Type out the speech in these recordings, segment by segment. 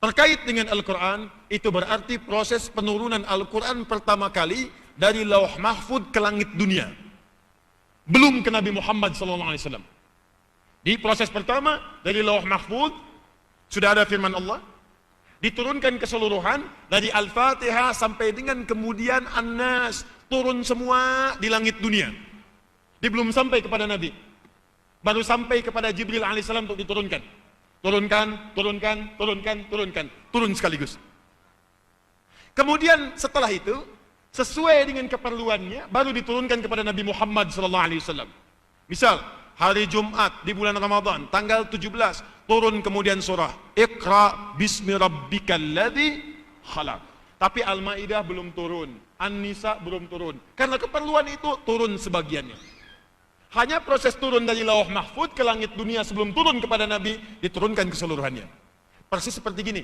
terkait dengan Al-Quran, itu berarti proses penurunan Al-Quran pertama kali dari Lauh Mahfud ke langit dunia. Belum ke Nabi Muhammad SAW. Di proses pertama, dari Lauh Mahfud, sudah ada firman Allah, diturunkan keseluruhan, dari Al-Fatihah sampai dengan kemudian An-Nas, turun semua di langit dunia. Dia belum sampai kepada Nabi. Baru sampai kepada Jibril alaihissalam untuk diturunkan. Turunkan, turun sekaligus. Kemudian setelah itu, sesuai dengan keperluannya, baru diturunkan kepada Nabi Muhammad SAW. Misal, hari Jumat di bulan Ramadan, tanggal 17, turun kemudian surah Iqra bismi rabbikal ladzi khalaq. Tapi Al-Maidah belum turun, An-Nisa belum turun. Karena keperluan itu turun sebagiannya. Hanya proses turun dari Lauh Mahfud ke langit dunia sebelum turun kepada Nabi, diturunkan keseluruhannya. Persis seperti gini,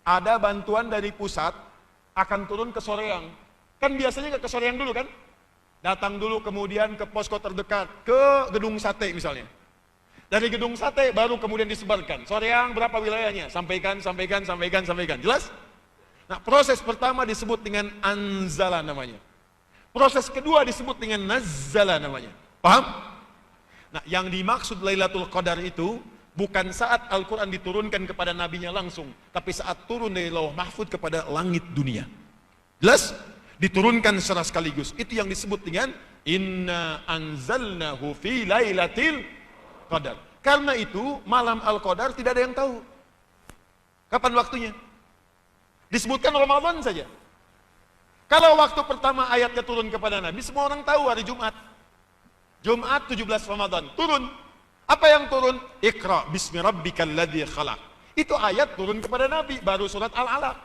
ada bantuan dari pusat, akan turun ke Soreang. Kan biasanya ke Soreang dulu kan? Datang dulu kemudian ke posko terdekat, ke Gedung Sate misalnya. Dari Gedung Sate baru kemudian disebarkan. Soreang berapa wilayahnya? Sampaikan. Jelas? Nah, proses pertama disebut dengan Anzala namanya. Proses kedua disebut dengan Nazzala namanya. Paham? Nah, yang dimaksud Lailatul Qadar itu bukan saat Al-Quran diturunkan kepada nabinya langsung, tapi saat turun dari Lauh Mahfud kepada langit dunia. Jelas? Diturunkan secara sekaligus. Itu yang disebut dengan Inna anzalnahu fi lailatil qadar. Karena itu malam Al-Qadar tidak ada yang tahu kapan waktunya. Disebutkan Ramadan saja. Kalau waktu pertama ayatnya turun kepada Nabi, semua orang tahu hari Jumat. Jumat 17 Ramadan, turun. Apa yang turun? Iqra bismi rabbikal ladzi khalaq. Itu ayat turun kepada Nabi, baru surat Al-Alaq.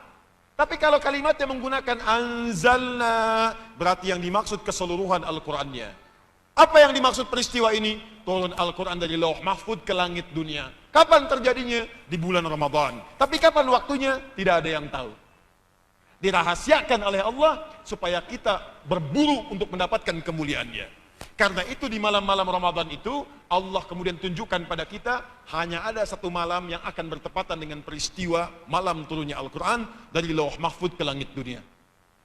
Tapi kalau kalimatnya menggunakan anzalna, berarti yang dimaksud keseluruhan Al-Qur'annya. Apa yang dimaksud peristiwa ini? Turun Al-Quran dari Lauh Mahfud ke langit dunia. Kapan terjadinya? Di bulan Ramadan. Tapi kapan waktunya? Tidak ada yang tahu. Dirahasiakan oleh Allah supaya kita berburu untuk mendapatkan kemuliaannya. Karena itu di malam-malam Ramadan itu Allah kemudian tunjukkan pada kita hanya ada satu malam yang akan bertepatan dengan peristiwa malam turunnya Al-Quran dari Lauh Mahfud ke langit dunia.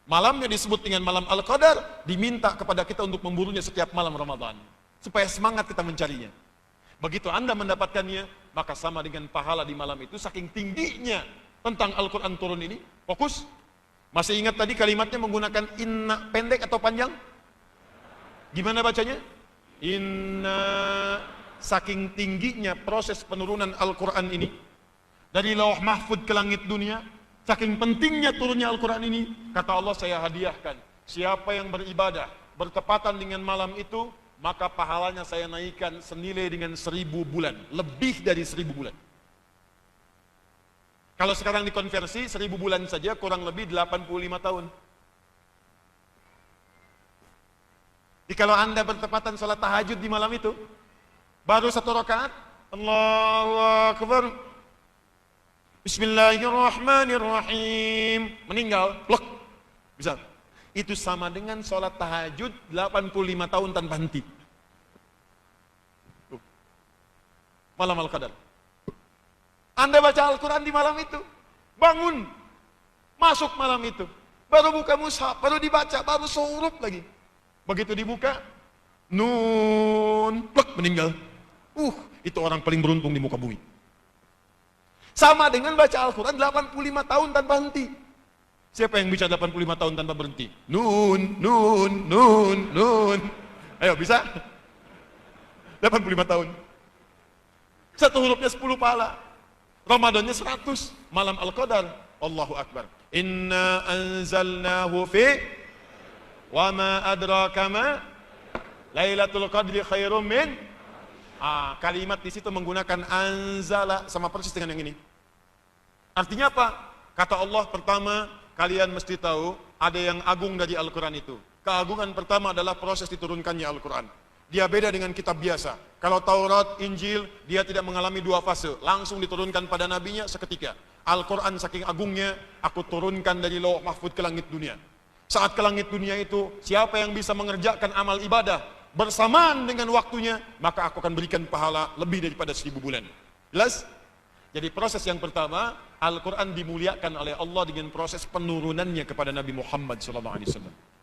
Malamnya disebut dengan malam Al-Qadar, diminta kepada kita untuk memburunya setiap malam Ramadan supaya semangat kita mencarinya. Begitu Anda mendapatkannya, maka sama dengan pahala di malam itu. Saking tingginya tentang Al-Quran turun ini, fokus. Masih ingat tadi kalimatnya menggunakan inna, pendek atau panjang? Gimana bacanya? Inna. Saking tingginya proses penurunan Al-Quran ini dari Lauh Mahfud ke langit dunia, saking pentingnya turunnya Al-Quran ini, kata Allah, saya hadiahkan siapa yang beribadah bertepatan dengan malam itu, maka pahalanya saya naikkan senilai dengan 1000 bulan, lebih dari 1000 bulan. Kalau sekarang dikonversi 1000 bulan saja kurang lebih 85 tahun. Jadi kalau Anda bertepatan sholat tahajud di malam itu, baru 1 rakaat, Allahu Akbar, Bismillahirrahmanirrahim, meninggal, plek, bisa. Itu sama dengan sholat tahajud 85 tahun tanpa henti. Malam Al-Qadar. Anda baca Al-Quran di malam itu, bangun, masuk malam itu, baru buka mushaf, baru dibaca, baru surup lagi. Begitu dibuka, nun, plek, meninggal. Itu orang paling beruntung di muka bumi. Sama dengan baca Al-Quran 85 tahun tanpa henti. Siapa yang bisa 85 tahun tanpa berhenti? Nun. Ayo, bisa? 85 tahun. Satu hurufnya 10 pahala. Ramadannya 100. Malam Al-Qadar, Allahu Akbar. Inna anzalnahu fi wa ma adraka ma Lailatul Qadri khairum min. Kalimat di situ menggunakan anzala, sama persis dengan yang ini. Artinya apa? Kata Allah, pertama kalian mesti tahu ada yang agung dari Al-Quran itu. Keagungan pertama adalah proses diturunkannya Al-Quran. Dia beda dengan kitab biasa. Kalau Taurat, Injil, dia tidak mengalami 2 fase, langsung diturunkan pada nabinya seketika. Al-Quran saking agungnya, aku turunkan dari Lauh Mahfud ke langit dunia. Saat ke langit dunia itu, siapa yang bisa mengerjakan amal ibadah bersamaan dengan waktunya, maka aku akan berikan pahala lebih daripada 1000 bulan. Jelas? Jadi proses yang pertama, Al-Quran dimuliakan oleh Allah dengan proses penurunannya kepada Nabi Muhammad SAW.